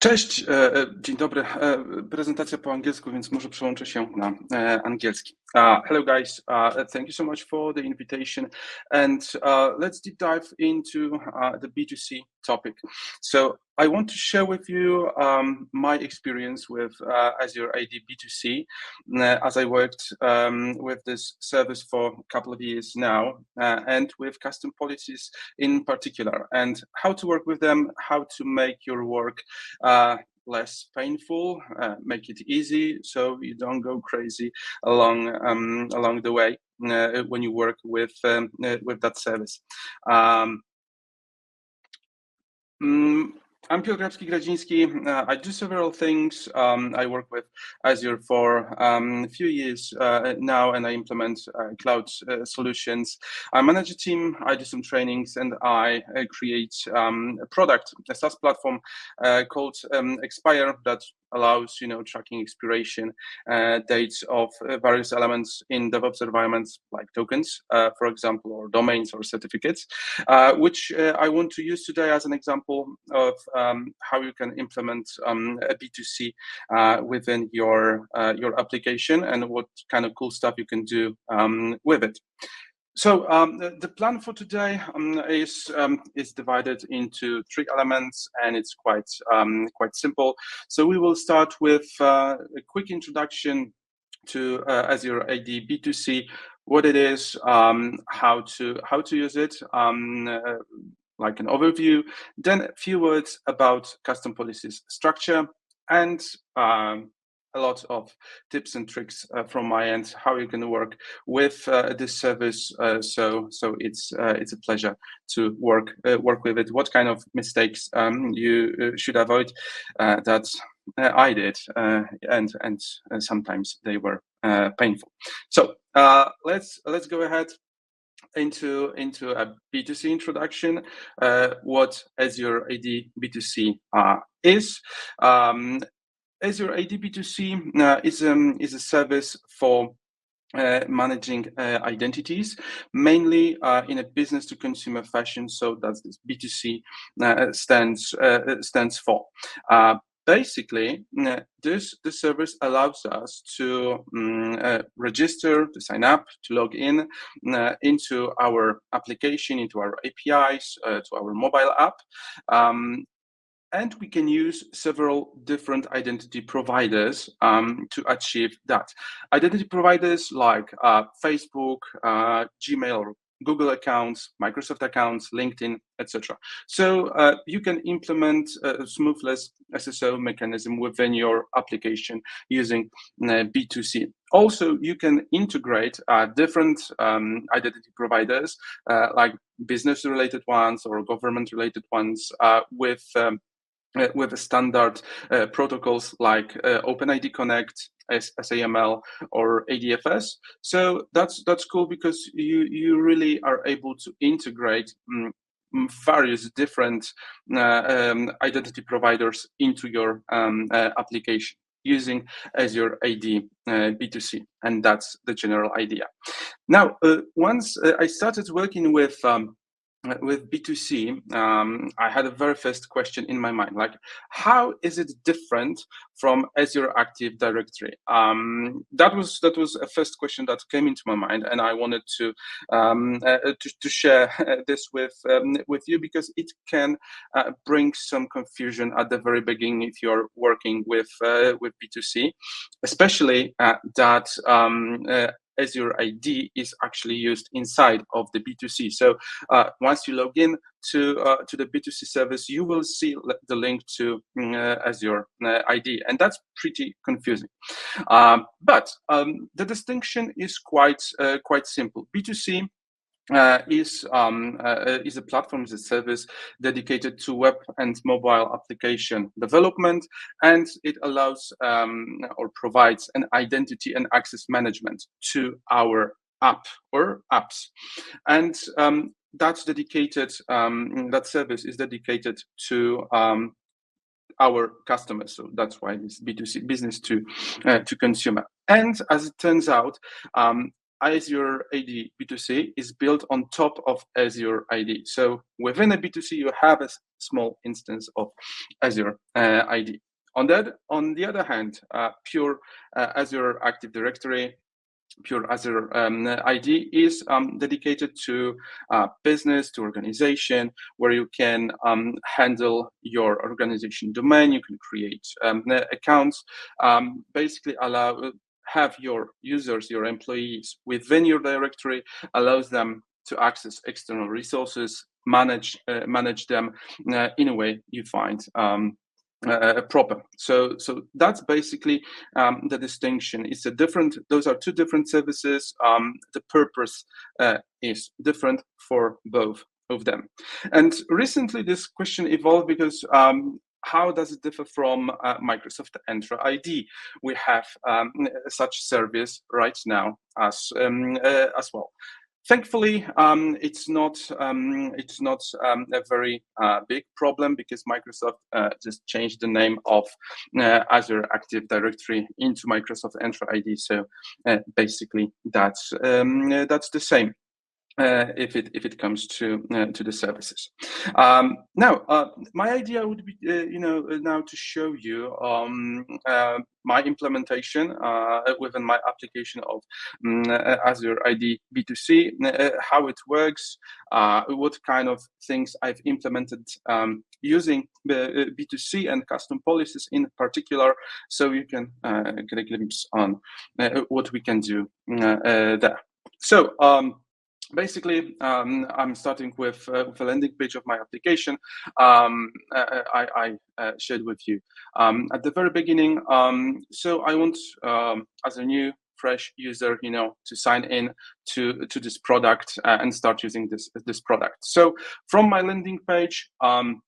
Cześć, dzień dobry. Prezentacja po angielsku, więc może przełączę się na angielski. Hello guys, thank you so much for the invitation, and let's deep dive into the B2C topic. So I want to share with you my experience with Azure AD B2C, as I worked with this service for a couple of years now, and with custom policies in particular, and how to work with them, how to make your work less painful, make it easy so you don't go crazy along the way when you work with that service. I'm Piotr Grabski. I do several things. I work with Azure for a few years now, and I implement cloud solutions. I manage a team, I do some trainings, and I create a product, a SaaS platform called Expire that allows tracking expiration dates of various elements in DevOps environments like tokens, for example, or domains or certificates, which I want to use today as an example of how you can implement a B2C within your application and what kind of cool stuff you can do with it. So the plan for today is divided into 3 elements, and it's quite simple. So we will start with a quick introduction to Azure AD B2C, what it is, how to use it, like an overview, then a few words about custom policies structure, and a lot of tips and tricks from my end, how you can work with this service. So it's a pleasure to work with it. What kind of mistakes you should avoid that I did, and sometimes they were painful. So let's go ahead into a B2C introduction. What Azure AD B2C is. Azure AD B2C is a service for managing identities, mainly in a business to consumer fashion. So that's this B2C stands for. Basically, this service allows us to register, to sign up, to log in into our application, into our APIs, to our mobile app. And we can use several different identity providers to achieve that. Identity providers like Facebook, Gmail, or Google accounts, Microsoft accounts, LinkedIn, etc. So you can implement a smoothless SSO mechanism within your application using B2C. Also, you can integrate different identity providers like business-related ones or government-related ones with the standard protocols like OpenID Connect, SAML, or ADFS. So that's cool because you really are able to integrate various different identity providers into your application using Azure AD B2C, and that's the general idea. Now, once I started working with B2C, I had a very first question in my mind, like, how is it different from Azure Active Directory? That was a first question that came into my mind, and I wanted to share this with you because it can bring some confusion at the very beginning if you're working with B2C, especially that Azure AD is actually used inside of the B2C. So once you log in to the B2C service, you will see the link to Azure AD, and that's pretty confusing. But the distinction is quite simple. B2C is a platform, is a service dedicated to web and mobile application development, and it allows or provides an identity and access management to our app or apps, and that's dedicated. That service is dedicated to our customers. So that's why it's B2C, business to consumer. And as it turns out, Azure AD B2C is built on top of Azure AD. So within a B2C, you have a small instance of Azure AD. On the other hand, pure Azure Active Directory, pure Azure ID is dedicated to business, to organization, where you can handle your organization domain. You can create accounts, basically have your users, your employees within your directory, allows them to access external resources, manage them in a way you find proper. So that's basically the distinction. It's a different. Those are two different services. The purpose is different for both of them. And recently, this question evolved because how does it differ from Microsoft Entra ID? We have such service right now as well. Thankfully, it's not a very big problem, because Microsoft just changed the name of Azure Active Directory into Microsoft Entra ID. So basically, that's the same. If it comes to the services. Now, my idea would be, now to show you my implementation within my application of Azure AD B2C, how it works, what kind of things I've implemented using B2C and custom policies in particular, so you can get a glimpse on what we can do there. So. Basically, I'm starting with a landing page of my application. I shared with you at the very beginning. So I want, as a new fresh user, to sign in to this product and start using this product. So from my landing page, I'm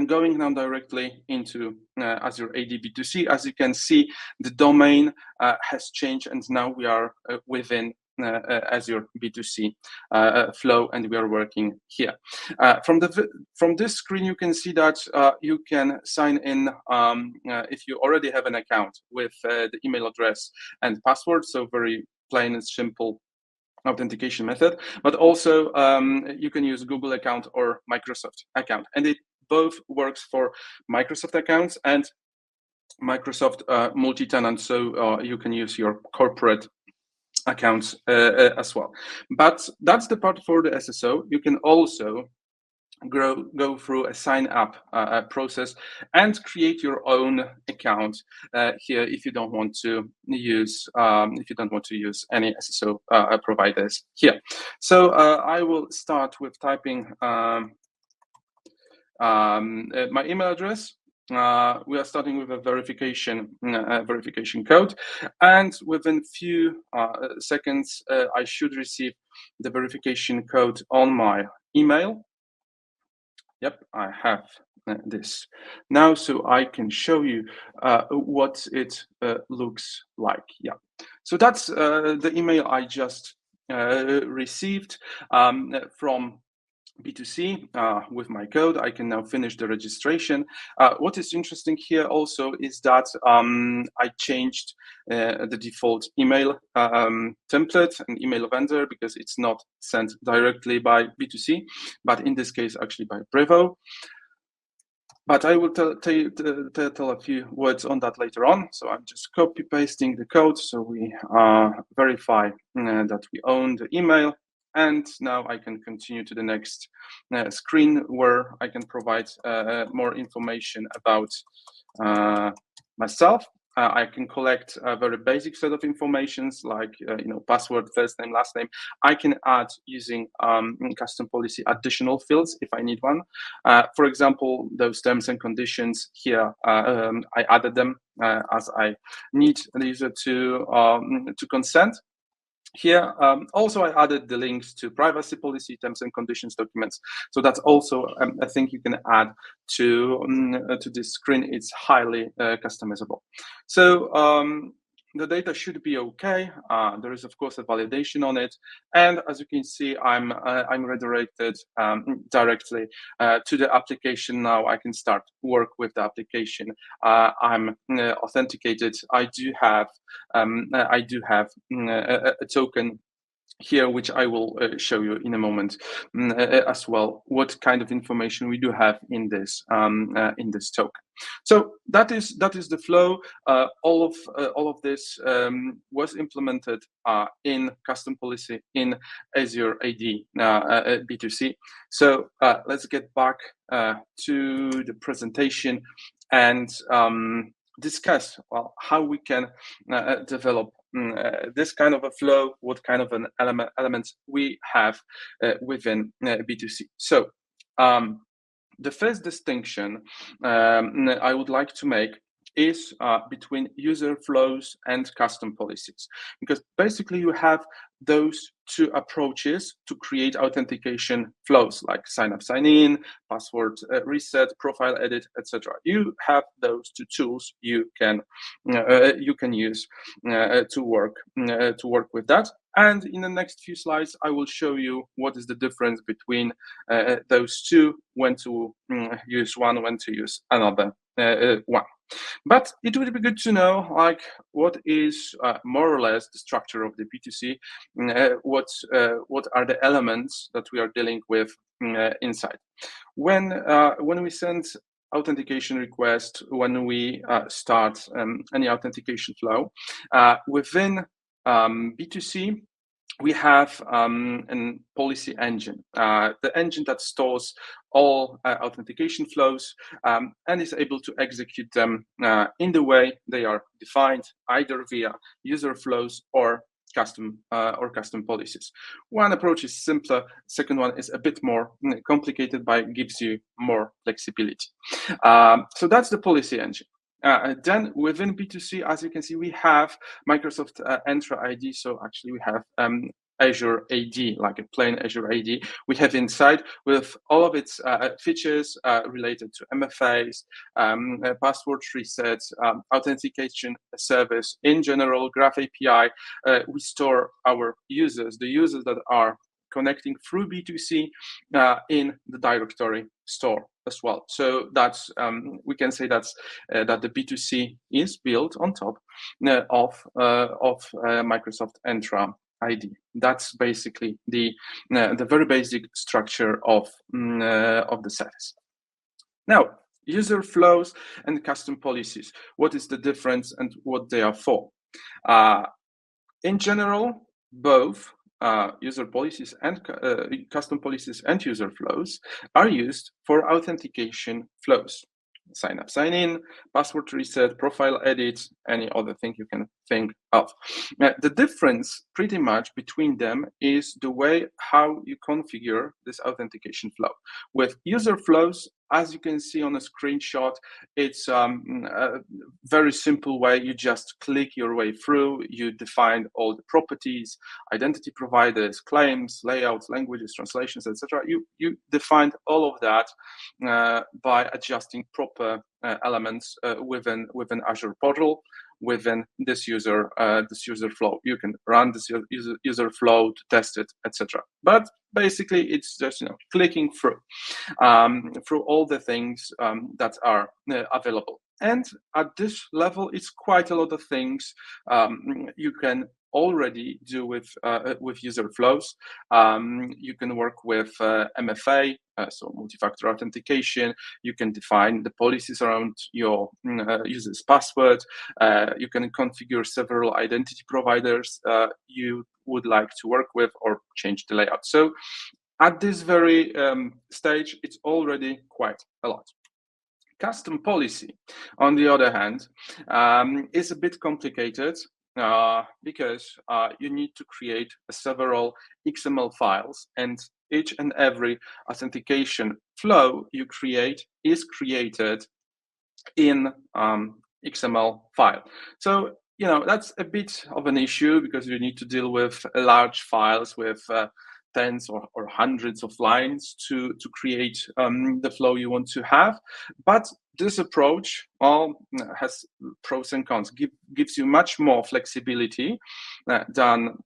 going now directly into Azure AD B2C. As you can see, the domain has changed, and now we are within Azure B2C flow, and we are working here. From this screen, you can see that you can sign in if you already have an account with the email address and password. So very plain and simple authentication method, but also you can use Google account or Microsoft account, and it both works for Microsoft accounts and Microsoft multi-tenant. So you can use your corporate accounts as well. But that's the part for the SSO. You can also go through a sign up process and create your own account here if you don't want to use any SSO providers here. So I will start with typing my email address. We are starting with a verification code, and within few seconds I should receive the verification code on my email. Yep, I have this now, so I can show you what it looks like. Yeah, so that's the email I just received from B2C with my code. I can now finish the registration. What is interesting here also is that I changed the default email template and email vendor, because it's not sent directly by B2C, but in this case actually by Brevo. But I will tell a few words on that later on. So I'm just copy pasting the code, so we verify that we own the email. And now I can continue to the next screen, where I can provide more information about myself. I can collect a very basic set of informations like password, first name, last name. I can add, using custom policy, additional fields if I need one. For example, those terms and conditions here, I added them as I need the user to consent. Here, also I added the links to privacy policy, terms and conditions documents. So that's also a thing you can add to this screen. It's highly customizable. So the data should be okay. There is, of course, a validation on it, and as you can see, I'm redirected directly to the application. Now I can start work with the application. I'm authenticated. I do have a token here, which I will show you in a moment as well, what kind of information we do have in this token. So that is the flow. All of this was implemented in custom policy in Azure AD B2C. So let's get back to the presentation and discuss how we can develop this kind of a flow, what kind of an elements we have within B2C. So the first distinction I would like to make is between user flows and custom policies, because basically you have those two approaches to create authentication flows, like sign up, sign in, password reset, profile edit, etc. You have those two tools you can use to work with that. And in the next few slides, I will show you what is the difference between those two, when to use one, when to use another one. But it would be good to know, like, what is more or less the structure of the B2C, what are the elements that we are dealing with inside. When we send authentication request, when we start any authentication flow within B2C, we have a policy engine, the engine that stores all authentication flows and is able to execute them in the way they are defined, either via user flows or custom policies. One approach is simpler. Second one is a bit more complicated, but gives you more flexibility. So that's the policy engine. Then within B2C, as you can see, we have Microsoft Entra ID. So actually we have Azure AD, like a plain Azure AD. We have inside with all of its features related to MFAs, password resets, authentication service in general, Graph API. We store our users, the users that are connecting through B2C in the directory store as well. So that's we can say that's that the B2C is built on top of Microsoft Entra ID. That's basically the very basic structure of the service. Now, user flows and custom policies. What is the difference and what they are for? In general, both user policies and custom policies and user flows are used for authentication flows. Sign up, sign in, password reset, profile edit, any other thing you can think of. The difference pretty much between them is the way how you configure this authentication flow. With user flows, as you can see on a screenshot, it's a very simple way. You just click your way through, you define all the properties, identity providers, claims, layouts, languages, translations, etc. You defined all of that by adjusting proper elements within Azure portal, within this user flow. You can run this user flow to test it, etc. But basically, it's just clicking through all the things that are available. And at this level, it's quite a lot of things you can already do with user flows. You can work with MFA, so multi-factor authentication. You can define the policies around your user's password. You can configure several identity providers you would like to work with, or change the layout. So at this very stage, it's already quite a lot. Custom policy, on the other hand, is a bit complicated because you need to create several XML files, and each and every authentication flow you create is created in XML file. So that's a bit of an issue, because you need to deal with large files with tens or hundreds of lines to create the flow you want to have. But this approach has pros and cons. Gives you much more flexibility than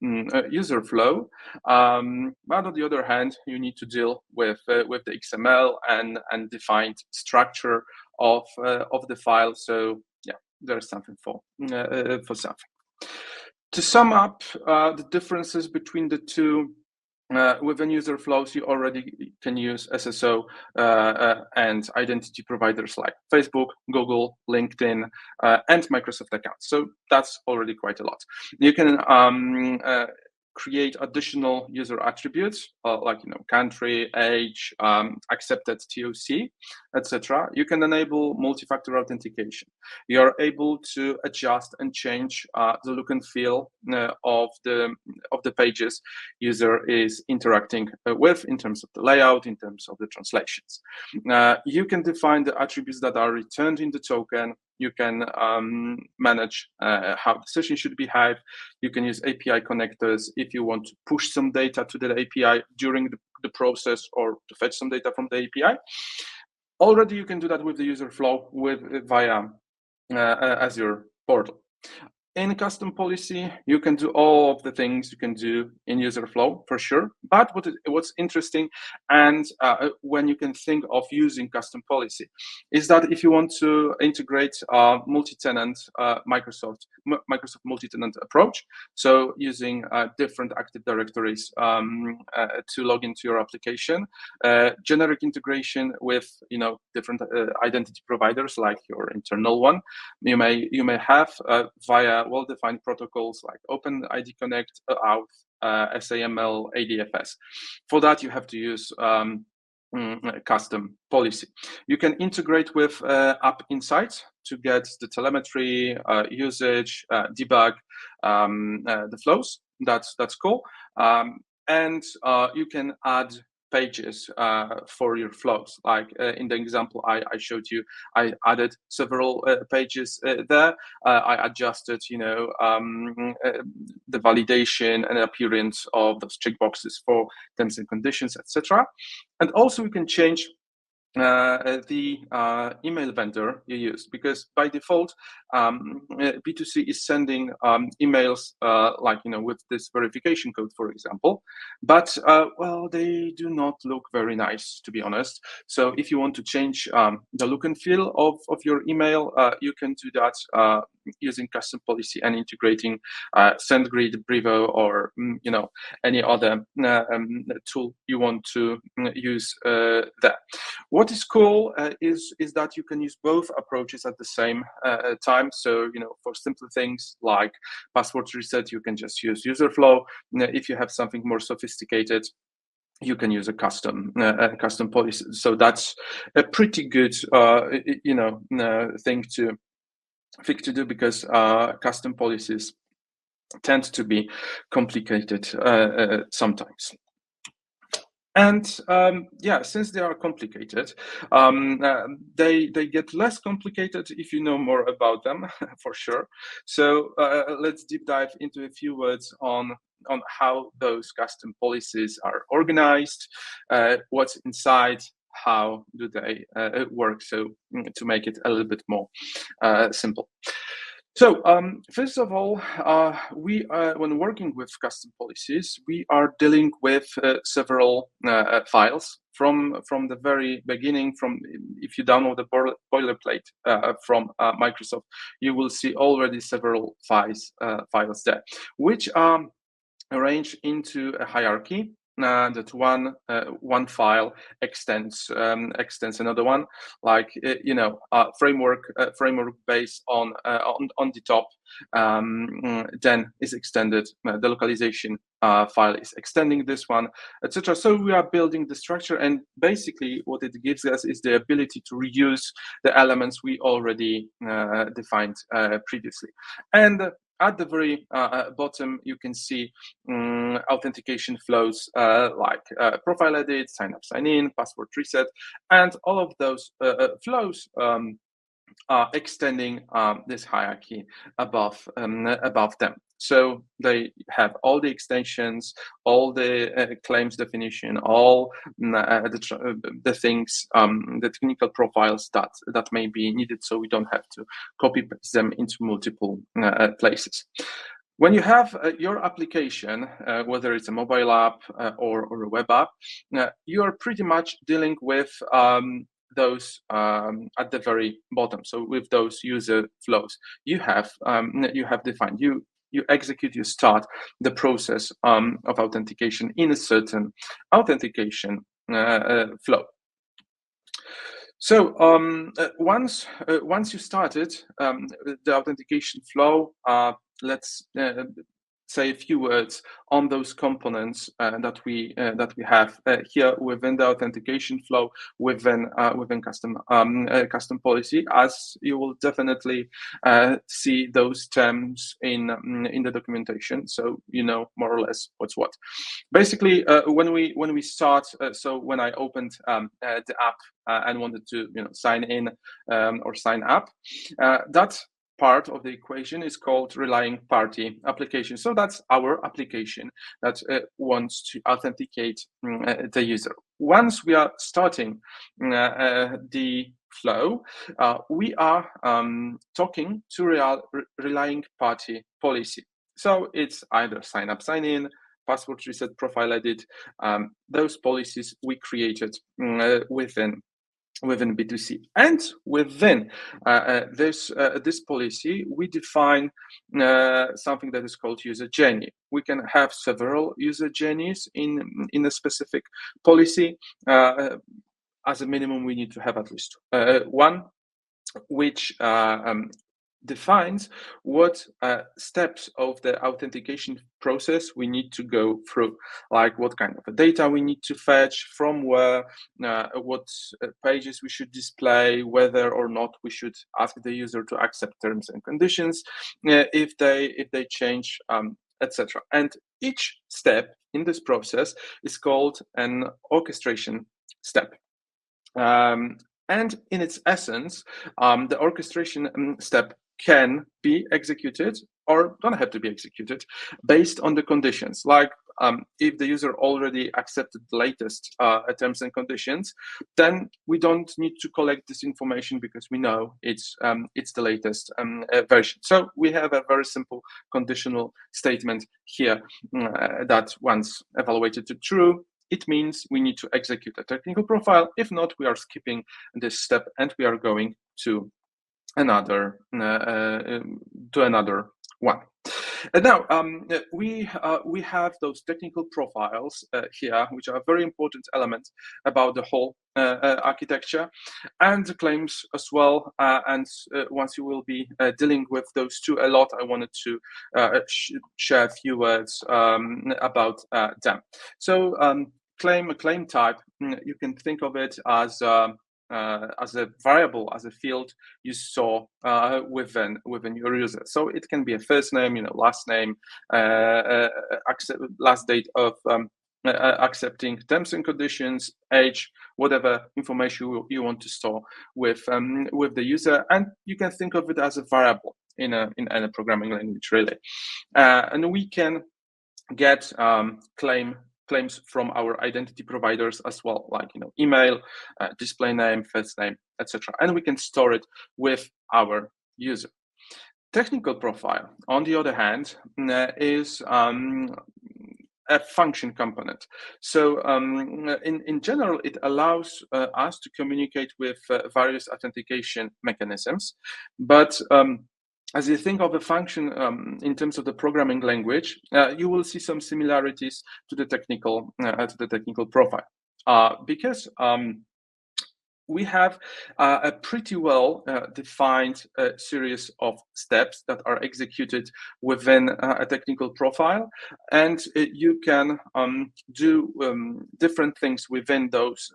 user flow. But on the other hand, you need to deal with the XML and defined structure of the file. So yeah, there's something for something. To sum up the differences between the two, within user flows, you already can use SSO and identity providers like Facebook, Google, LinkedIn, and Microsoft accounts. So that's already quite a lot. You can create additional user attributes like country, age, accepted TOC, etc. You can enable multi-factor authentication. You are able to adjust and change the look and feel of the pages user is interacting with in terms of the layout, in terms of the translations. You can define the attributes that are returned in the token. You can manage how the session should behave. You can use API connectors if you want to push some data to the API during the process or to fetch some data from the API. Already you can do that with the user flow via Azure portal. In custom policy, you can do all of the things you can do in user flow for sure. But what's interesting, and when you can think of using custom policy, is that if you want to integrate multi-tenant Microsoft multi-tenant approach, so using different Active Directories to log into your application, generic integration with different identity providers like your internal one, you may have via well-defined protocols like OpenID Connect, Auth, SAML, ADFS. For that, you have to use custom policy. You can integrate with App Insights to get the telemetry, usage, debug the flows. That's cool. And you can add pages for your flows. Like in the example I showed you, I added several pages there. I adjusted, the validation and appearance of those checkboxes for terms and conditions, etc. And also we can change the email vendor you use, because by default B2C is sending emails with this verification code, for example, but they do not look very nice, to be honest. So if you want to change the look and feel of your email, you can do that using custom policy and integrating SendGrid, Brivo, or any other tool you want to use there. What is cool is that you can use both approaches at the same time. So for simple things like password reset, you can just use user flow. If you have something more sophisticated, you can use a custom policy. So that's a pretty good thing to do, because custom policies tend to be complicated sometimes. And since they are complicated, they get less complicated if you know more about them, for sure. So let's deep dive into a few words on how those custom policies are organized, what's inside, how do they work, so to make it a little bit more simple. So first of all, when working with custom policies, we are dealing with several files from the very beginning. If you download the boilerplate from Microsoft, you will see already several files there, which are arranged into a hierarchy. That one file extends another one, like framework based on the top, then is extended. The localization file is extending this one, etc. So we are building the structure, and basically what it gives us is the ability to reuse the elements we already defined previously. And at the very bottom, you can see authentication flows like profile edit, sign up, sign in, password reset, and all of those flows are extending this hierarchy above them. So they have all the extensions, all the claims definition, all the things, the technical profiles that may be needed, so we don't have to copy paste them into multiple places. When you have your application, whether it's a mobile app or a web app, you are pretty much dealing with those at the very bottom. So with those user flows, you have defined. you execute, you start the process of authentication in a certain authentication flow. So once you started the authentication flow, let's say a few words on those components that we have here within the authentication flow within custom policy. As you will definitely see those terms in the documentation, so you know more or less what's what. Basically, when we start, so when I opened the app and wanted to sign in or sign up, that part of the equation is called relying party application. So that's our application that wants to authenticate the user. Once we are starting the flow, we are talking to relying party policy. So it's either sign up, sign in, password reset, profile edit, those policies we created within B2C. And within this policy, we define something that is called user journey. We can have several user journeys in a specific policy. As a minimum, we need to have at least one, which defines what steps of the authentication process we need to go through, like what kind of data we need to fetch, from where, what pages we should display, whether or not we should ask the user to accept terms and conditions if they change, etc. And each step in this process is called an orchestration step. And in its essence, the orchestration step can be executed or don't have to be executed based on the conditions. Like if the user already accepted the latest terms and conditions, then we don't need to collect this information because we know it's the latest version. So we have a very simple conditional statement here that once evaluated to true, it means we need to execute a technical profile. If not, we are skipping this step and we are going to another one. And now we have those technical profiles here, which are a very important element about the whole architecture, and the claims as well. And once you will be dealing with those two a lot, I wanted to share a few words about them. So a claim type, you can think of it as a variable, as a field you store within your user. So it can be a first name, last name, last date of accepting terms and conditions, age, whatever information you want to store with the user, and you can think of it as a variable in any programming language, really. And we can get claims from our identity providers as well, like email, display name, first name, etc. And we can store it with our user. Technical profile, on the other hand, is a function component. So in general, it allows us to communicate with various authentication mechanisms, but as you think of a function in terms of the programming language, you will see some similarities to the technical profile, because we have a pretty well defined series of steps that are executed within a technical profile, and you can do different things within those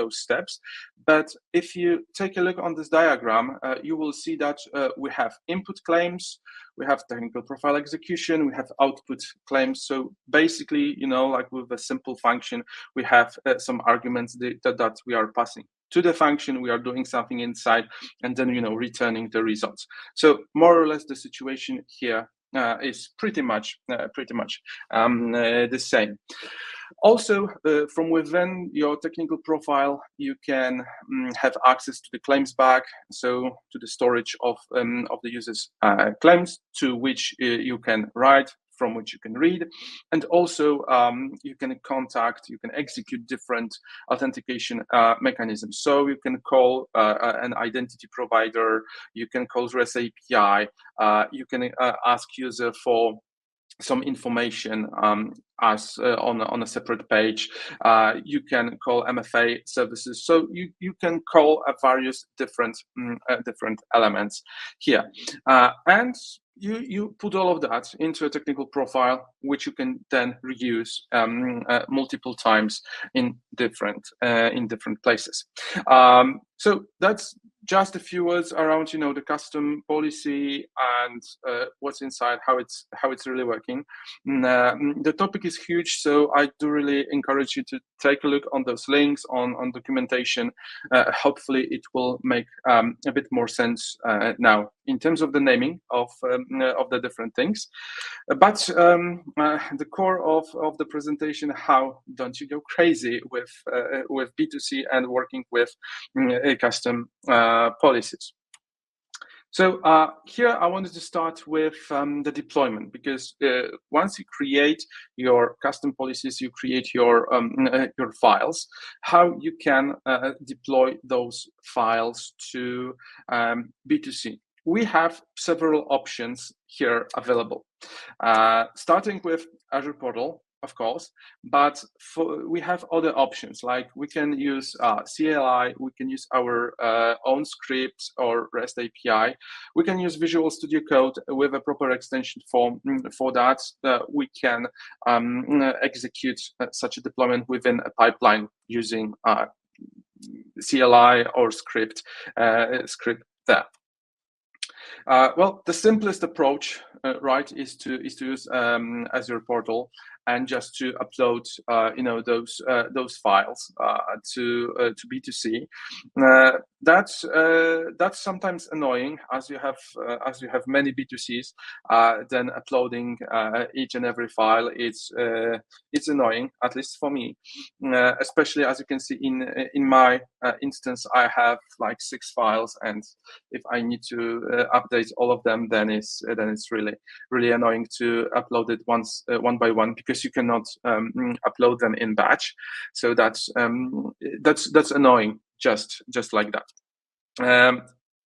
steps. But if you take a look on this diagram, you will see that we have input claims, we have technical profile execution, we have output claims. So basically, like with a simple function, we have some arguments that we are passing to the function, we are doing something inside, and then returning the results. So more or less the situation here is pretty much the same. Also, from within your technical profile, you can have access to the claims bag, so to the storage of the user's claims, to which you can write from which you can read. And also you can execute different authentication mechanisms. So you can call an identity provider, you can call REST API, you can ask user for some information as on a separate page. You can call MFA services. So you can call various different elements here, and you put all of that into a technical profile, which you can then reuse multiple times in different places. So that's just a few words around the custom policy and what's inside, how it's really working. The topic is huge, so I do really encourage you to take a look on those links on documentation. Hopefully it will make a bit more sense now in terms of the naming of the different things. But the core of the presentation: how don't you go crazy with B2C and working with custom policies. So here I wanted to start with the deployment, because once you create your custom policies, you create your files, how you can deploy those files to B2C. We have several options here available, starting with Azure Portal, of course, but we have other options, like we can use CLI, we can use our own scripts or REST API, we can use Visual Studio Code with a proper extension form for that. We can execute such a deployment within a pipeline using CLI or script there. Well, the simplest approach, right, is to use Azure Portal and just to upload, those files to B2C. That's sometimes annoying, as you have many B2Cs. Then uploading each and every file, it's annoying, at least for me. Especially as you can see in my instance, I have like 6 files, and if I need to update all of them, then it's really annoying to upload it one by one, because you cannot upload them in batch. So that's annoying, just like that.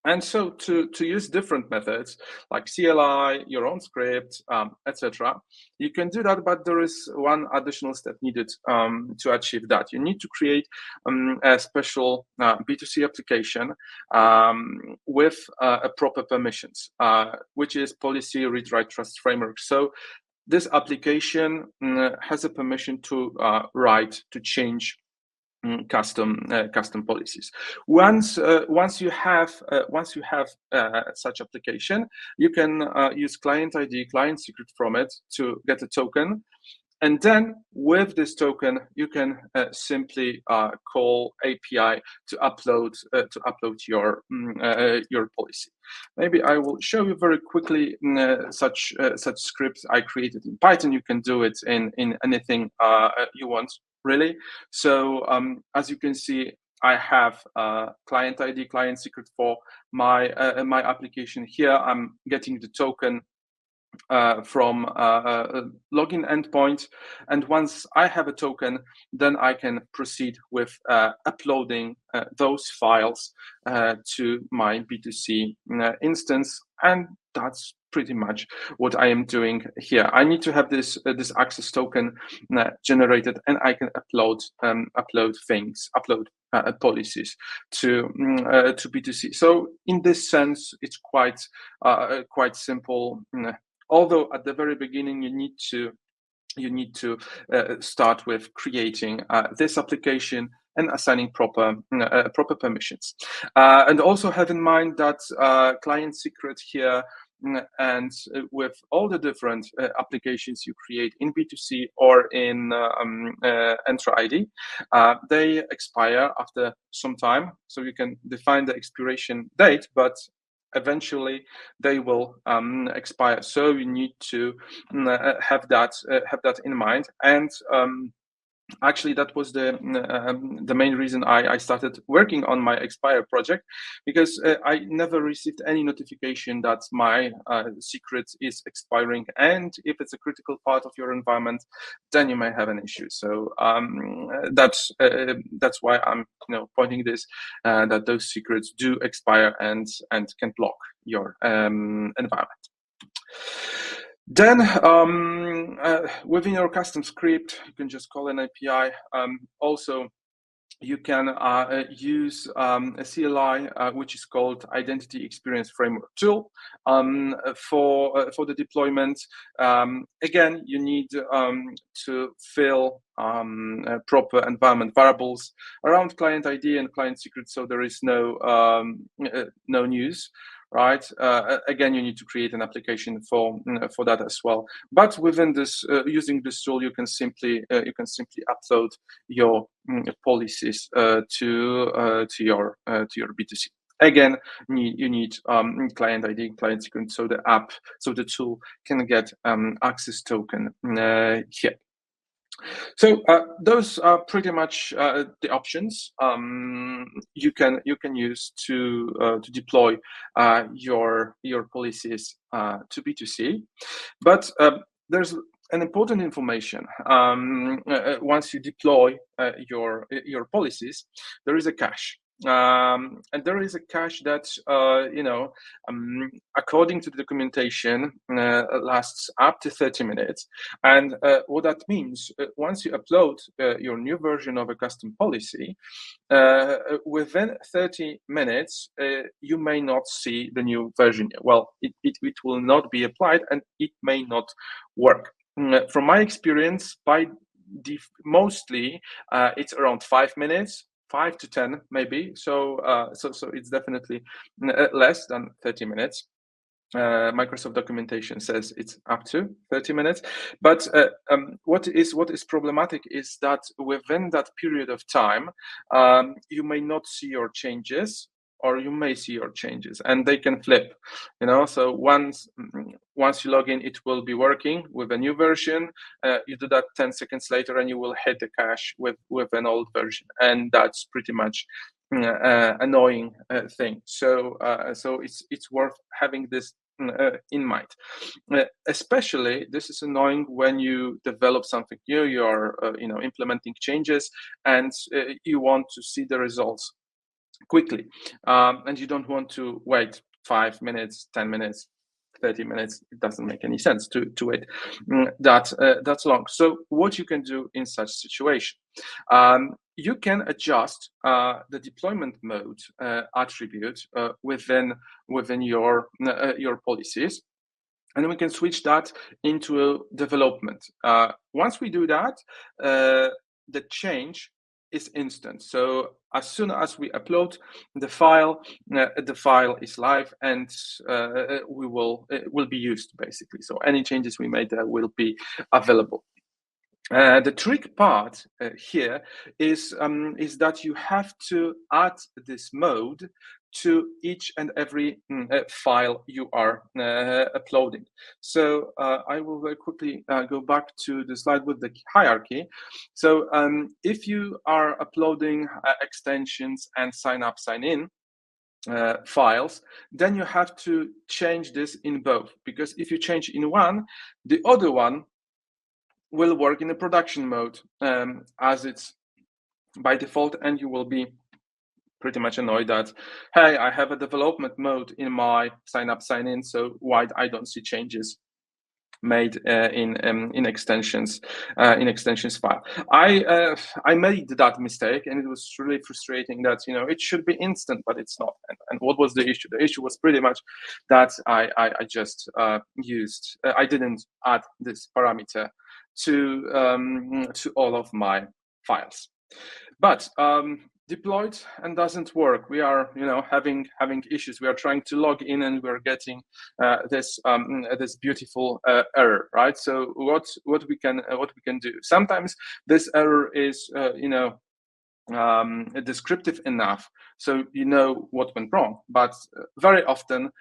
And so to use different methods like CLI, your own script, etc., you can do that, but there is one additional step needed to achieve that. You need to create a special B2C application with a proper permissions, which is policy read write trust framework. So this application has a permission to change custom policies. Once you have such application, you can use client ID, client secret from it to get a token, and then with this token you can simply call API to upload your policy. Maybe I will show you very quickly such scripts I created in Python. You can do it in anything you want, really. So as you can see, I have client ID, client secret for my application. Here I'm getting the token from a login endpoint, and once I have a token, then I can proceed with uploading those files to my B2C instance, and that's pretty much what I am doing here. I need to have this access token generated, and I can upload policies to B2C. So in this sense, it's quite simple. Although at the very beginning you need to start with creating this application and assigning proper permissions, and also have in mind that client secret here, and with all the different applications you create in B2C or in Entra ID, they expire after some time. So you can define the expiration date, but eventually they will expire. So you need to have that in mind. And Actually, that was the main reason I started working on my Expire project, because I never received any notification that my secret is expiring, and if it's a critical part of your environment, then you may have an issue. So that's why I'm pointing this, that those secrets do expire and can block your environment. Then within your custom script, you can just call an API. Also, you can use a CLI, which is called Identity Experience Framework Tool, for the deployment. Again, you need to fill proper environment variables around client ID and client secret, so there is no news. Right. Again, you need to create an application for that as well. But within this, using this tool, you can simply upload your policies to your B2C. Again, you need client ID, client secret, so the tool can get access token here. So those are pretty much the options you can use to deploy your policies to B2C. But there's an important information. Once you deploy your policies, there is a cache. And there is a cache that according to the documentation lasts up to 30 minutes. And what that means, once you upload your new version of a custom policy, within 30 minutes you may not see the new version. Well, it will not be applied, and it may not work. From my experience, mostly it's around 5 minutes, 5 to 10 maybe. So it's definitely less than 30 minutes. Microsoft documentation says it's up to 30 minutes. But what is problematic is that within that period of time, you may not see your changes, or you may see your changes, and they can flip. So once you log in, it will be working with a new version. You do that 10 seconds later, and you will hit the cache with an old version, and that's pretty much annoying thing. So it's worth having this in mind. Especially this is annoying when you develop something new, you're implementing changes, and you want to see the results quickly, and you don't want to wait 5 minutes, 10 minutes, 30 minutes. It doesn't make any sense to wait that's long. So what you can do in such situation, you can adjust the deployment mode attribute within your policies, and we can switch that into development. Once we do that, the change is instant. So as soon as we upload the file is live, and it will be used basically. So any changes we made there will be available. The trick part here is that you have to add this mode to each and every file you are uploading. So I will very quickly go back to the slide with the hierarchy. So if you are uploading extensions and sign up, sign in files, then you have to change this in both, because if you change in one, the other one will work in a production mode as it's by default, and you will be pretty much annoyed that, hey, I have a development mode in my sign up, sign in, so why I don't see changes made in extensions file. I made that mistake, and it was really frustrating that it should be instant, but it's not. And what was the issue? The issue was pretty much that I just used I didn't add this parameter to all of my files. But deployed and doesn't work. We are having issues. We are trying to log in, and we're getting this beautiful error, right? So what we can do, sometimes this error is descriptive enough so you know what went wrong, but very often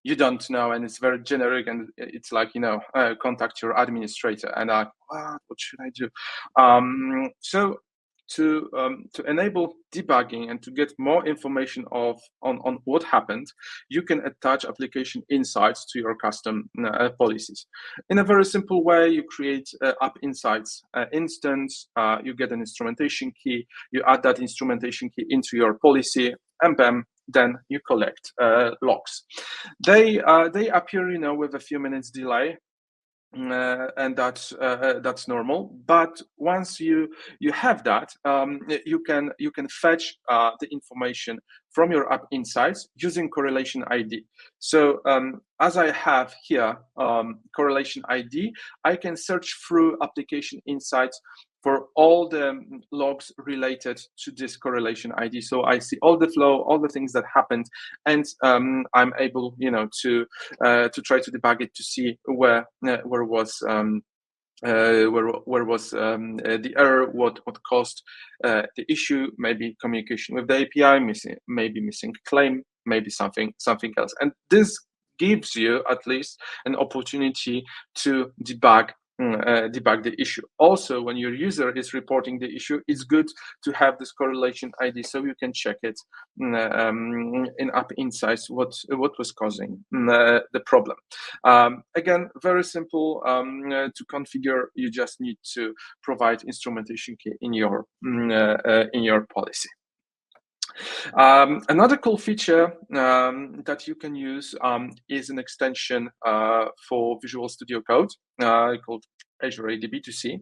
you don't know, and it's very generic, and it's like, contact your administrator, and what should I do? So to enable debugging and to get more information on what happened, you can attach application insights to your custom policies. In a very simple way, you create app insights instance, you get an instrumentation key, you add that instrumentation key into your policy, and bam, then you collect logs. They appear, with a few minutes delay. And that's normal. But once you have that, you can fetch the information from your app insights using correlation ID. So as I have here correlation ID, I can search through application insights for all the logs related to this correlation ID. So I see all the flow, all the things that happened, and I'm able, to try to debug it to see where was the error, what caused the issue, maybe communication with the API, missing claim, maybe something else. And this gives you at least an opportunity to debug the issue. Also, when your user is reporting the issue, it's good to have this correlation ID so you can check it in App Insights what was causing the problem. Again, very simple to configure. You just need to provide instrumentation key in your policy. Another cool feature that you can use is an extension for Visual Studio Code called Azure AD B2C.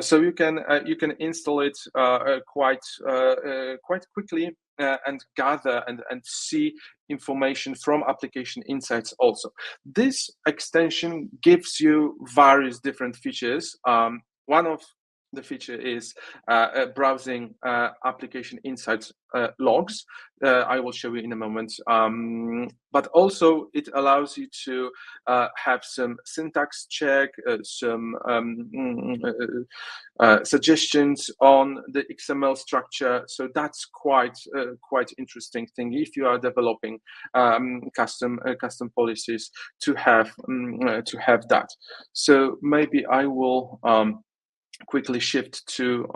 So you can install it quite quickly and gather and see information from application insights also. This extension gives you various different features. One of the feature is browsing application insights logs. I will show you in a moment. But also it allows you to have some syntax check, some suggestions on the XML structure. So that's quite interesting thing if you are developing custom policies to have that. So maybe I will quickly shift to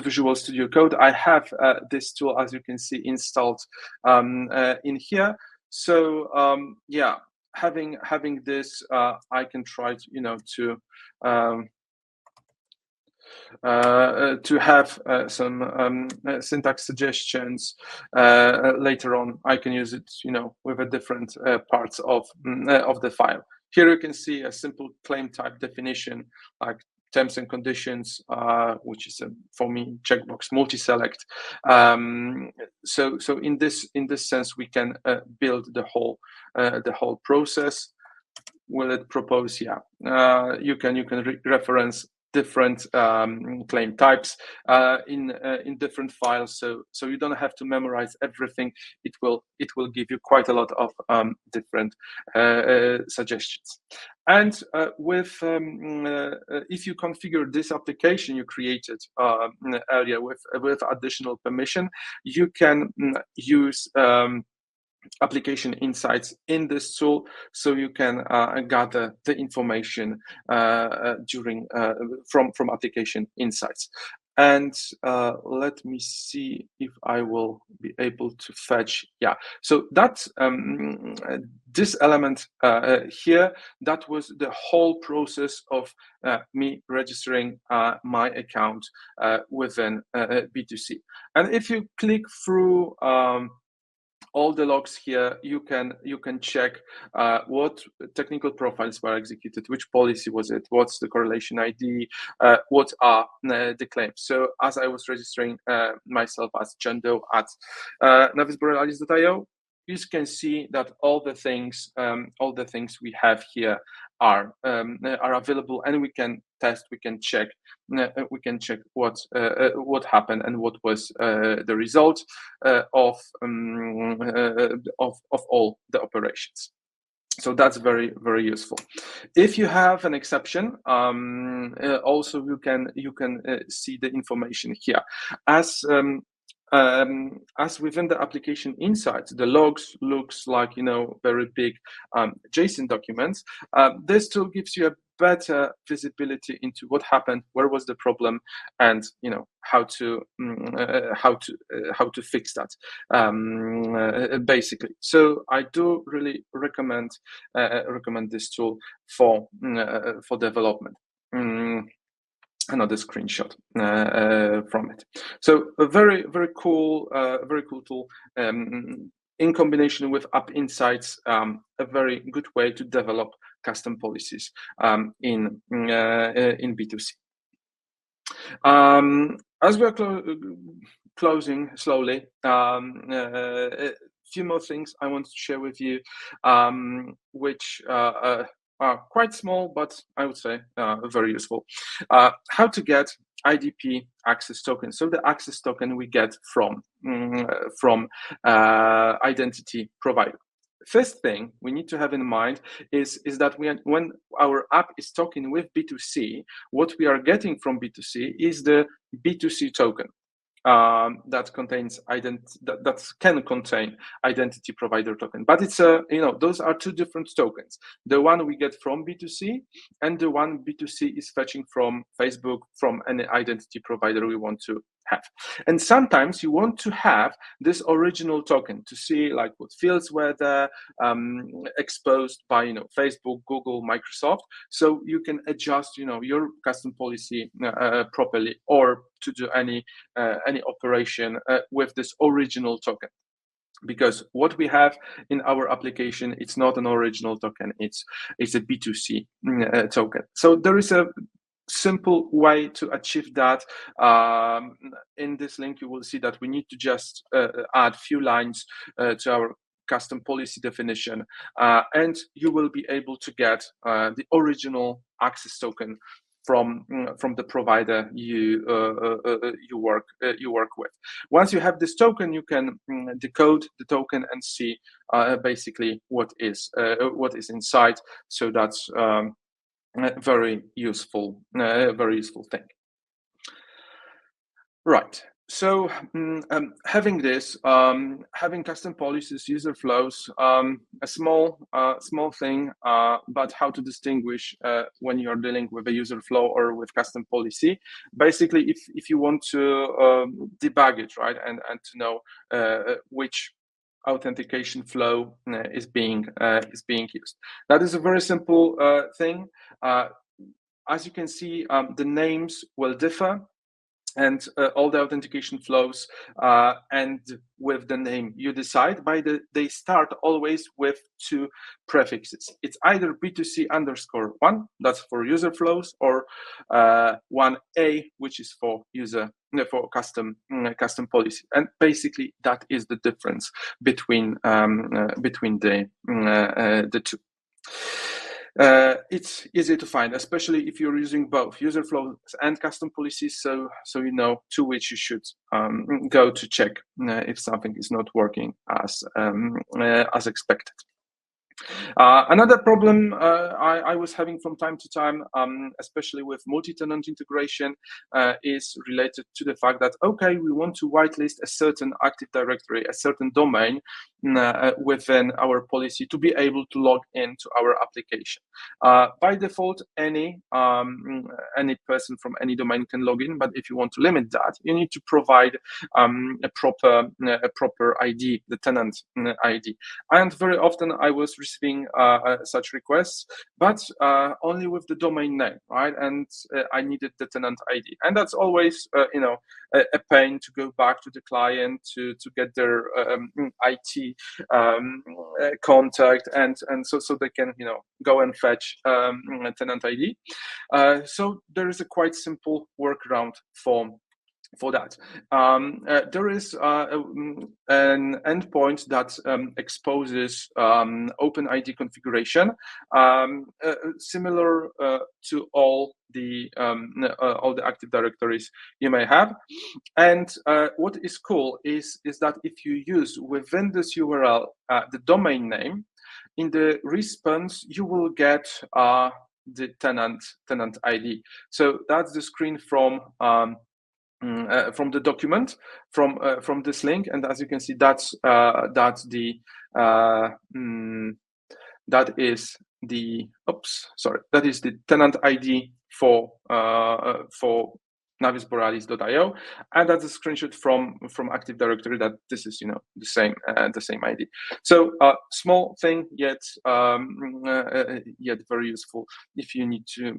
Visual Studio Code. I have this tool, as you can see, installed in here. So yeah, having this, I can try to have some syntax suggestions later on. I can use it, with a different parts of the file. Here you can see a simple claim type definition, like terms and conditions, which is for me checkbox multi-select. So in this sense, we can build the whole process. Will it propose? Yeah, you can reference different claim types in different files, so you don't have to memorize everything. It will give you quite a lot of different suggestions. And if you configure this application you created earlier with additional permission, you can use application insights in this tool, so you can gather the information from application insights. And let me see if I will be able to fetch. Yeah, so that's this element here. That was the whole process of me registering my account within B2C. And if you click through all the logs here, you can check what technical profiles were executed, which policy was it, what's the correlation ID, what are the claims. So as I was registering myself as John Doe at novisborealis.io, you can see that all the things we have here are available, and we can test, we can check what happened and what was the result of all the operations. So that's very, very useful. If you have an exception, also you can see the information here. As as within the application insights, the logs looks like, very big JSON documents. This tool gives you a better visibility into what happened, where was the problem, and how to fix that, basically. So I do really recommend this tool for development. Another screenshot from it. So a very cool tool. In combination with App Insights, a very good way to develop custom policies in B2C. As we are closing slowly, a few more things I want to share with you, which are quite small, but I would say very useful. How to get IDP access token. So the access token we get from identity provider. First thing we need to have in mind is that when our app is talking with B2C, what we are getting from B2C is the B2C token. That contains that can contain identity provider token, but it's those are two different tokens. The one we get from B2C and the one B2C is fetching from Facebook, from any identity provider we want to have. And sometimes you want to have this original token to see like what fields were there, exposed by Facebook, Google, Microsoft, so you can adjust your custom policy properly, or to do any operation with this original token. Because what we have in our application, it's not an original token, it's a B2C token. So there is a simple way to achieve that. In this link, you will see that we need to just add few lines to our custom policy definition, and you will be able to get the original access token from the provider you work with. Once you have this token, you can decode the token and see basically what is inside. So that's very useful thing. Right. So having this, having custom policies, user flows, a small thing, but how to distinguish when you are dealing with a user flow or with custom policy. Basically, if you want to debug it, right, and to know which authentication flow is being used. That is a very simple thing. As you can see, the names will differ, and all the authentication flows and with the name you decide they start always with two prefixes. It's either B2C_1, that's for user flows, or 1A, which is for custom policy. And basically that is the difference between the two. It's easy to find, especially if you're using both user flows and custom policies, so you know to which you should go to check if something is not working as expected. Another problem I was having from time to time, especially with multi-tenant integration, is related to the fact that, okay, we want to whitelist a certain Active Directory, a certain domain within our policy to be able to log into our application. By default, any person from any domain can log in, but if you want to limit that, you need to provide a proper ID, the tenant ID. And very often I was receiving such requests, but only with the domain name, right? And I needed the tenant ID, and that's always a pain to go back to the client to get their IT contact, and so they can go and fetch tenant ID. So there is a quite simple workaround for that. There is an endpoint that exposes OpenID configuration, similar to all the Active Directories you may have. And what is cool is that if you use within this URL the domain name, in the response you will get the tenant ID. So that's the screen from from the document from this link, and as you can see, that is the tenant ID for navisborealis.io, and that's a screenshot from Active Directory that this is the same ID. So small thing, yet very useful if you need to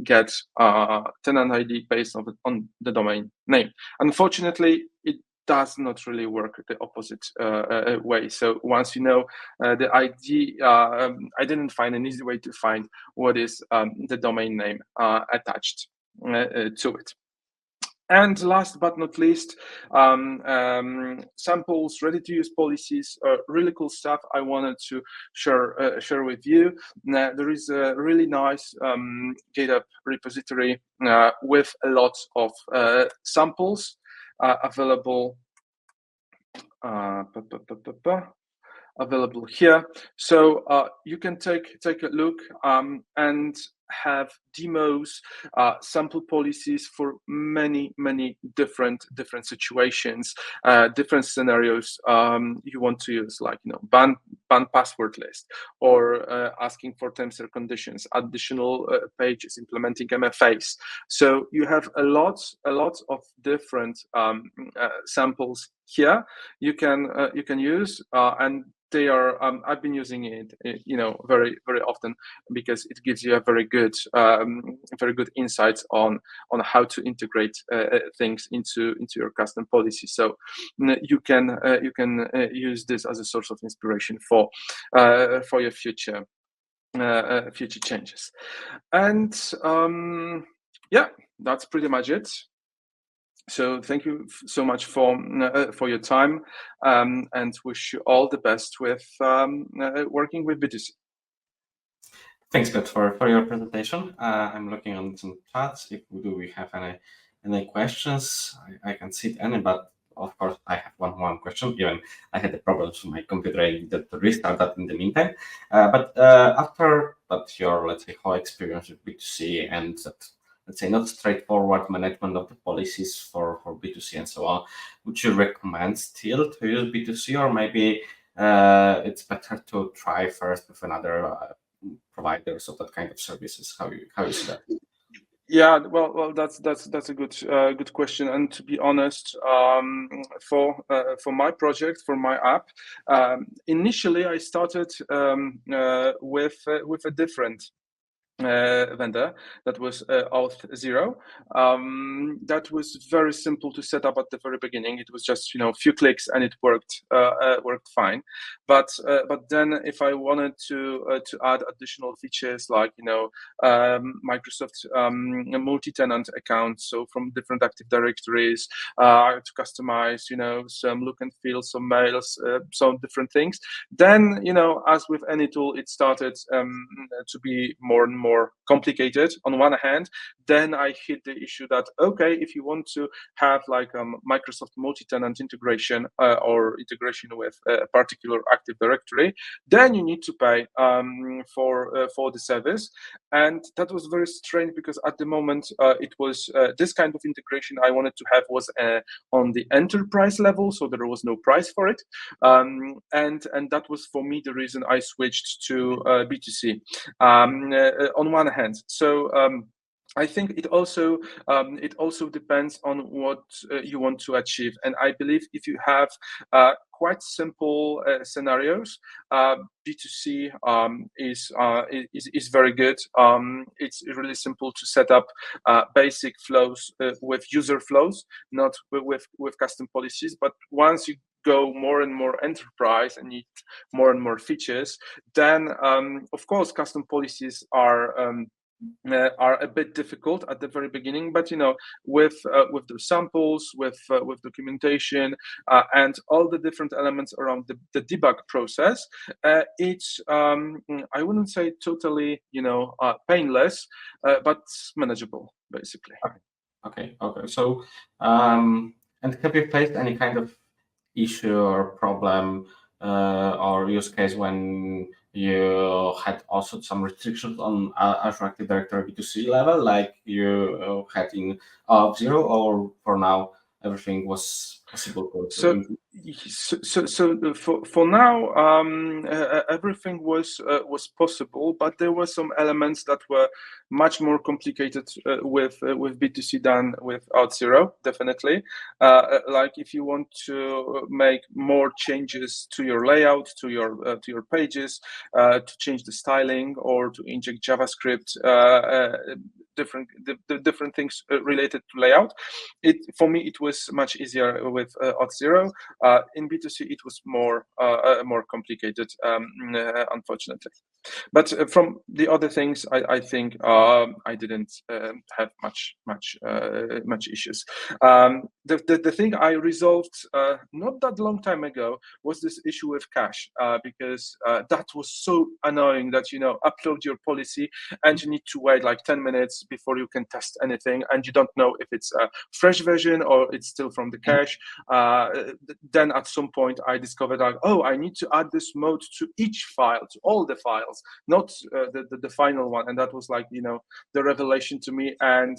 get tenant ID based on the domain name. Unfortunately, it does not really work the opposite way. So once you know the ID, I didn't find an easy way to find what is the domain name attached to it. And last but not least, samples, ready-to-use policies, really cool stuff I wanted to share with you. There is a really nice GitHub repository with a lot of samples available here. So you can take a look and have demos, sample policies for many different situations, different scenarios you want to use, like ban password list, or asking for terms and conditions, additional pages, implementing MFAs. So you have a lot of different samples here you can use, and they are I've been using it very often, because it gives you a very good insights on how to integrate things into your custom policy. So you can use this as a source of inspiration for your future changes. And yeah, that's pretty much it. So thank you so much for your time, and wish you all the best with working with B2C. Thanks, Piotr, for your presentation. I'm looking on some chats. If we have any questions, I can see any, but of course I have one question. Even I had a problem with my computer. I needed to restart that in the meantime. But after that, your whole experience with B2C and that, not straightforward management of the policies for B2C and so on, would you recommend still to use B2C, or maybe it's better to try first with another providers of that kind of services? How you see that? Yeah, well, that's a good question. And to be honest, for my project, for my app, initially I started with a different vendor, that was Auth0. That was very simple to set up at the very beginning. It was just a few clicks and it worked fine. But then if I wanted to add additional features like Microsoft multi-tenant accounts, so from different Active Directories, to customize some look and feel, some mails, some different things, then as with any tool, it started to be more and more complicated on one hand. Then I hit the issue that, okay, if you want to have like Microsoft multi-tenant integration or integration with a particular Active Directory, then you need to pay for the service. And that was very strange, because at the moment it was this kind of integration I wanted to have was on the enterprise level, so there was no price for it, and that was for me the reason I switched to B2C on one hand. So I think it also depends on what you want to achieve, and I believe if you have quite simple scenarios, B2C is very good. It's really simple to set up basic flows with user flows, not with custom policies. But once you go more and more enterprise and need more and more features, then of course custom policies are a bit difficult at the very beginning, but with the samples, with documentation, and all the different elements around the debug process, it's I wouldn't say totally painless, but manageable, basically. Okay. So and have you faced any kind of issue or problem or use case when you had also some restrictions on Azure Active Directory B2C level, like you had in Zero, or for now everything was possible to So, implement? for now, everything was possible, but there were some elements that were much more complicated with B2C than with Auth0, definitely. Like if you want to make more changes to your layout, to your pages, to change the styling, or to inject JavaScript, different things related to layout. For me it was much easier with Auth0. In B2C it was more complicated, unfortunately. But from the other things, I think I didn't have much issues. The thing I resolved not that long time ago was this issue with cache, because that was so annoying that upload your policy and you need to wait like 10 minutes before you can test anything, and you don't know if it's a fresh version or it's still from the cache. Then at some point I discovered like, oh, I need to add this mode to each file, to all the files, not the final one. And that was like the revelation to me. And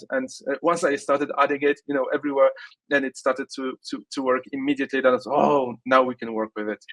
once I started adding it everywhere, then it started to work immediately. Then I was, oh, now we can work with it.